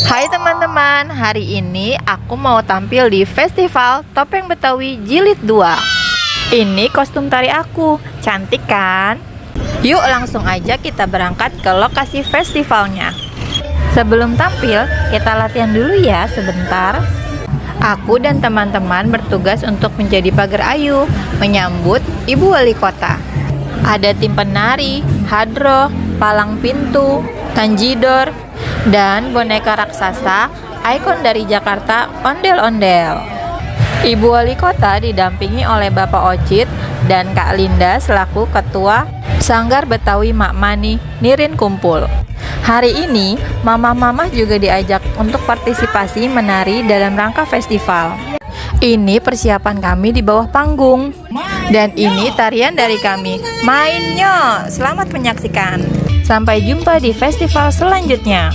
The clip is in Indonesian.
Hai teman-teman, hari ini aku mau tampil di Festival Topeng Betawi Jilid 2. Ini kostum tari aku, cantik kan? Yuk langsung aja kita berangkat ke lokasi festivalnya. Sebelum tampil, kita latihan dulu ya sebentar. Aku dan teman-teman bertugas untuk menjadi pagar ayu menyambut Ibu Wali Kota. Ada tim penari, hadroh, palang pintu, tanjidor, dan boneka raksasa, ikon dari Jakarta, ondel-ondel. Ibu Wali Kota didampingi oleh Bapak Ocit dan Kak Linda selaku Ketua Sanggar Betawi Mak Mani Nirin Kumpul. Hari ini, mama-mama juga diajak untuk partisipasi menari dalam rangka festival. Ini persiapan kami di bawah panggung. Dan ini tarian dari kami. Mainnya, selamat menyaksikan. Sampai jumpa di festival selanjutnya.